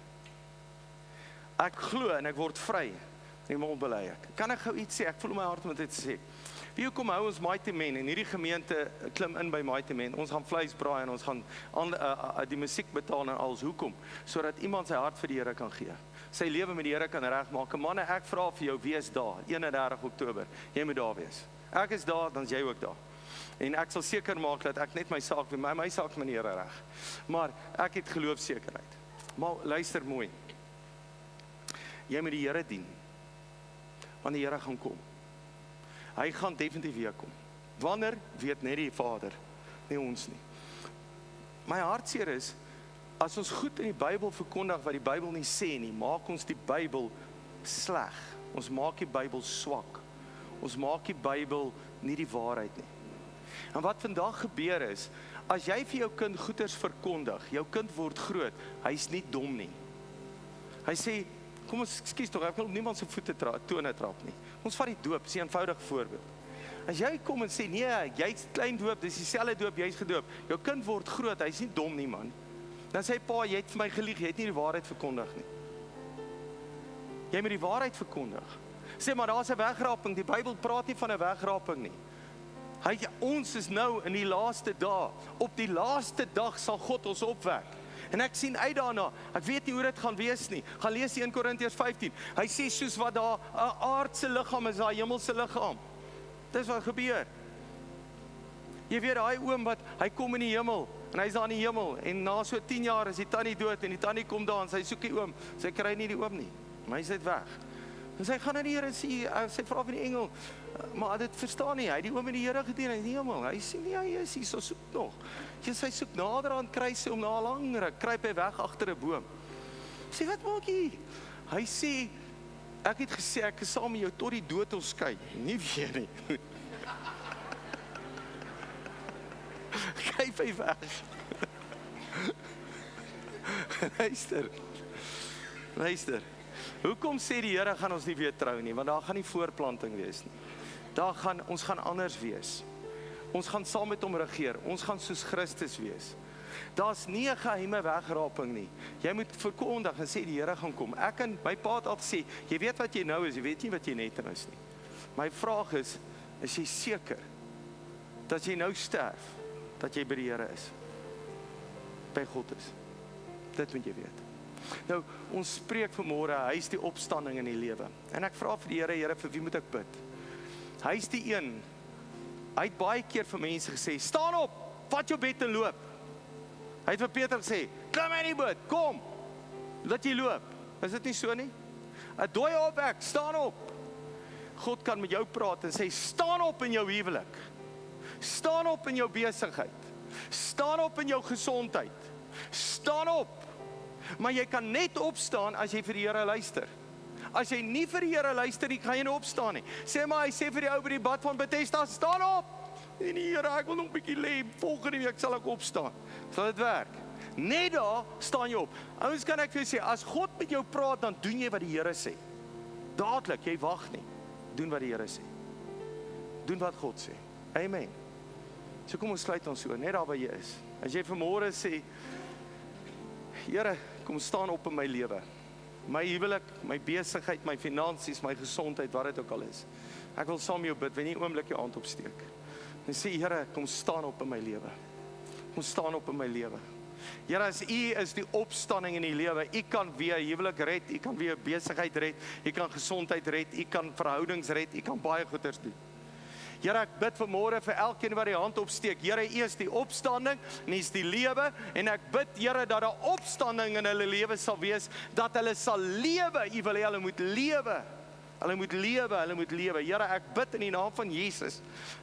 Ek glo en ek word vry. Die mond bely ek. Kan ek gou iets sê? Ek voel in my hart om dit te sê. Wie kom hou ons Mighty Men en hierdie gemeente klim in by Mighty Men. Ons gaan vleis braai en ons gaan die musiek betaal en alles. Hoekom? Sodat iemand sy hart vir die Here kan gee. Sy lewe met die Here kan regmaak. Manne, ek vra vir jou, wees daar, 31 Oktober. Jy moet daar wees. Ek is daar, dan is jy ook daar. En ek sal seker maak dat ek net my saak doen, my saak met die Here reg. Maar ek het geloofsekerheid. Maar luister mooi. Jy moet die Here dien. Want die Here gaan kom. Hy gaan definitief weer kom. Wanneer, weet net die Vader, nie ons nie. My hartseer is, as ons goed in die Bybel verkondig wat die Bybel nie sê nie, maak ons die Bybel sleg. Ons maak die Bybel swak. Ons maak die Bybel nie die waarheid nie. En wat vandag gebeur is, as jy vir jou kind goeders verkondig, jou kind word groot, hy's nie dom nie. Hy sê, kom ons skies tog, ek wil niemand se voete tone trap nie. Ons vat die doop, is 'n eenvoudige voorbeeld. As jy kom en sê, nee, jy's klein doop, dis dieselfde doop, jy's gedoop. Jou kind word groot, hy's nie dom nie, man. Dan sê pa, jy het vir my gelieg, jy het nie die waarheid verkondig nie. Jy moet die waarheid verkondig. Sê maar, daar's 'n wegraping, die Bybel praat nie van 'n wegraping nie. Ons is nou in die laaste dae. Op die laaste dag sal God ons opwek. En ek sien uit daarna, ek weet nie hoe dit gaan wees nie. Gaan lees 1 Korintiërs 15. Hy sê soos wat daar 'n aardse liggaam is, daar hemelse liggaam. Dis wat gebeur. Jy weet daai oom wat, hy kom in die hemel, en hy's daar in die hemel, en na so 10 jaar is die tannie dood, en die tannie kom daar, en sy soek die oom, sy kry nie die oom nie, maar hy is net weg. En sy gaan na die Here en sê, sy vra vir die engel, maar dit verstaan nie, hy het die oom in die Here gedien in die hemel, hy sê nie, hy is hier, so soek nog. Sy soek nader aan kruis om na lang ruk, kruip hy weg agter 'n boom. Sê, wat maak jy? Hy sê, ek het gesê, ek is saam met jou tot die dood ons skei, nie weer nie. Kyk hy weg. Luister. Hoekom sê die Here gaan ons nie weer trou nie? Want daar gaan nie voorplanting wees nie. Ons gaan anders wees. Ons gaan saam met hom regeer. Ons gaan soos Christus wees. Daar's nie 'n geheime wegraping nie. Jy moet verkondig en sê die Here gaan kom. Ek en my pa het altyd sê, jy weet wat jy nou is, jy weet nie wat jy net is nie. My vraag is jy seker dat jy nou sterf, dat jy by die Here is? By God is. Dit moet jy weet. Nou, ons spreek vanmôre, hy is die opstanding in die lewe. En ek vra vir die Here, vir wie moet ek bid? Hy is die een. Hy het baie keer vir mense gesê, staan op, vat jou bed en loop. Hy het vir Peter gesê, klim in die boot, kom, laat jy loop. Is dit nie so nie? 'n Dooie opwek, staan op. God kan met jou praat en sê, staan op in jou huwelik. Staan op in jou besigheid. Staan op in jou gesondheid. Staan op. Maar jy kan net opstaan as jy vir die Here luister. As jy nie vir die Here luister nie, kan jy nie opstaan nie. Sê maar, hy sê vir die ou by die bad van Bethesda, staan op. En die Here, ek wil nog 'n bietjie lê, volgende week sal ek opstaan. Sal dit werk? Net daar staan jy op. Ouens, kan ek vir jou sê, as God met jou praat, dan doen jy wat die Here sê. Dadelik, jy wag nie. Doen wat die Here sê. Doen wat God sê. Amen. So kom ons sluit ons so, net daar waar jy is. As jy vanmôre sê, Here, kom staan op in my lewe. my huwelik, my besigheid, my finansies, my gesondheid, wat dit ook al is. Ek wil saam jou bid, wanneer jy oomblik jou hand opsteek. En sê, Here, kom staan op in my lewe. Kom staan op in my lewe. Here, as U is die opstanding in die lewe, U kan weer huwelik red, U kan weer besigheid red, U kan gesondheid red, U kan verhoudings red, U kan baie goeders doen. Here, ek bid vanmôre vir elkeen wat die hand opsteek. Here, U is die opstanding en U is die lewe en ek bid, Here, dat daar opstanding in hulle lewe sal wees, dat hulle sal lewe. U wil hê hulle moet lewe. Hulle moet lewe, hulle moet lewe. Here, ek bid in die naam van Jesus,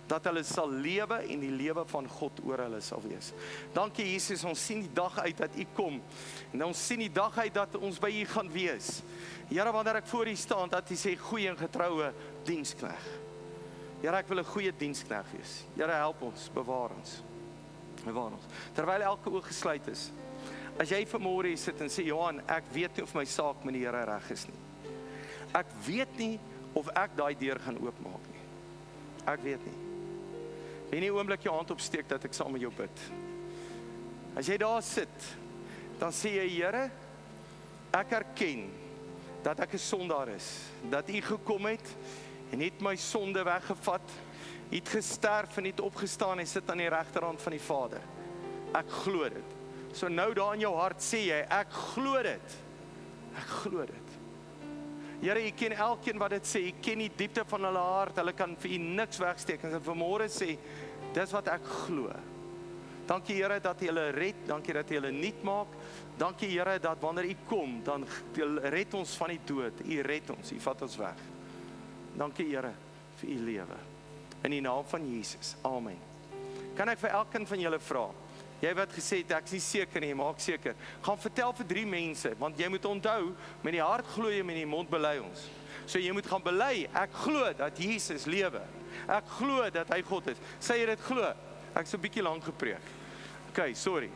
dat hulle sal lewe en die lewe van God oor hulle sal wees. Dankie Jesus, ons sien die dag uit dat U kom. En ons sien die dag uit dat ons by U gaan wees. Here, wanneer ek voor U staan, dat U sê, goeie en getroue diensknegt. Here, ek wil 'n goeie diensknegt wees. Here, help ons, bewaar ons. Bewaar ons. Terwyl elke oog gesluit is. As jy vanmôre hier sit en sê, Johan, ek weet nie of my saak met die Here reg is nie. Ek weet nie of ek daai deur gaan oopmaak nie. Ek weet nie. Wie nie oomblik jou hand opsteek dat ek saam met jou bid. As jy daar sit, dan sê jy, Here, ek erken dat ek 'n sondaar is, dat U gekom het en het my sonde weggevat, U het gesterf en het opgestaan en sit aan die regterhand van die Vader. Ek glo dit. So nou daar in jou hart sê jy, ek glo dit. Ek glo dit. Here, U ken elkeen wat dit sê, U ken die diepte van hulle hart, hulle kan vir U niks wegsteek, en vanmôre sê, dis wat ek glo. Dankie Here dat U hulle red, dankie dat U hulle nuut maak, dankie Here dat wanneer U kom, dan red ons van die dood, U red ons, U vat ons weg. Dankie Here vir U lewe. In die naam van Jesus, amen. Kan ek vir elkeen van julle vra, jy wat gesê het, ek is nie seker nie, maak seker, gaan vertel vir 3 mense, want jy moet onthou, met die hart glo jy, met die mond bely ons. So jy moet gaan bely, ek glo dat Jesus lewe, ek glo dat hy God is. Sê jy dit glo? Ek is 'n bietjie lank gepreek. Okay, sorry.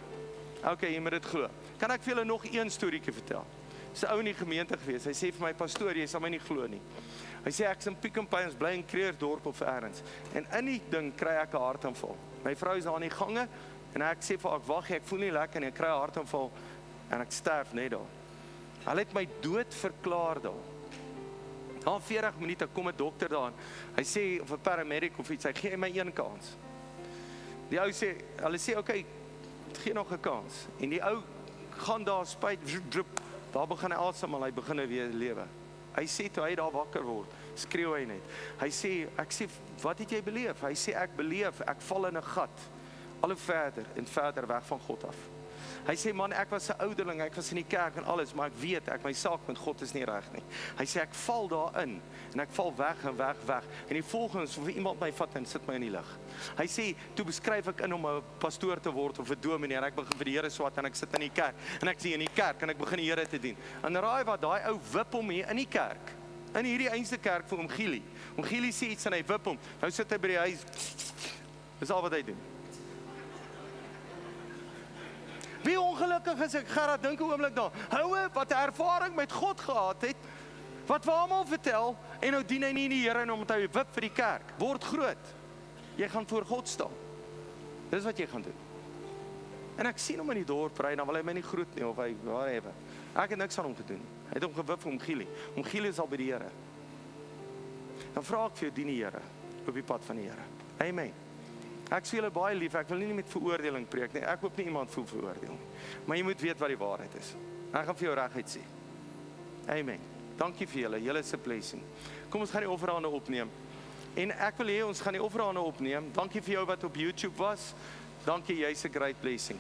Okay, jy moet dit glo. Kan ek vir julle nog een storieetjie vertel? Dis 'n ou in die gemeente gewees, hy sê vir my, pastoor, jy sal my nie glo nie. Hy sê, ek is in Pick n Pay, ons bly in Kreersdorp of ergens, en in die ding kry ek 'n hartaanval. My vrou is daar in die gange, en ek sê vir haar, ek wag, ek voel nie lekker nie, ek kry 'n hartaanval, en ek sterf net daar. Hulle het my dood verklaar daar. Na 40 minute kom 'n dokter daar, hy sê, of 'n paramedic of iets, hy gee my een kans. Die ou sê, hulle sê, okay, gee nog 'n kans, en die ou gaan daar spuit, drup, daar begin hy asemhaal, hy begin weer lewe. Hy sê, toe hy daar wakker word, skreeu hy net. Hy sê, ek sê, wat het jy beleef? Hy sê, ek beleef, ek val in 'n gat, al hoe verder en verder weg van God af. Hy sê, man, ek was 'n ouderling, ek was in die kerk en alles, maar ek weet, my saak met God is nie reg nie. Hy sê, ek val daarin, en ek val weg en weg, weg. En die volgende is, of iemand my vat en sit my in die lug. Hy sê, toe beskryf ek in om 'n pastoor te word, of 'n dominee, en ek begin vir die Here swat, en ek sit in die kerk, en ek sê in die kerk, en ek begin die Here te dien. En raai wat, daai ou wip hom hier in die kerk, in hierdie einste kerk vir Oom Gielie. Oom Gielie sê iets en hy wip hom, nou sit hy by die huis, dis al wat hy doen. Wie ongelukkig is ek, Gerard, dink 'n oomblik daar. Houe wat 'n ervaring met God gehad het, wat vir almal vertel, en nou dien hy nie die Here en omdat hy wip vir die kerk. Word groot. Jy gaan voor God staan. Dis wat jy gaan doen. En ek sien hom in die dorp ry, dan wil hy my nie groet nie, of hy, whatever. Ek het niks aan hom gedoen nie. Hy het hom gewip vir Oom Gielie. Oom Gielie is al by die Here. Dan vra ek vir jou, dien die Here, op die pad van die Here. Amen. Ek sê julle baie lief, ek wil nie met veroordeling preek nie, ek hoop nie iemand voel veroordeel nie. Maar jy moet weet wat die waarheid is. Ek gaan vir jou reguit sê. Amen. Dankie vir julle, julle is 'n blessing. Kom ons gaan die offerande opneem. En ek wil hê ons gaan die offerande opneem. Dankie vir jou wat op YouTube was. Dankie, jy's 'n great blessing.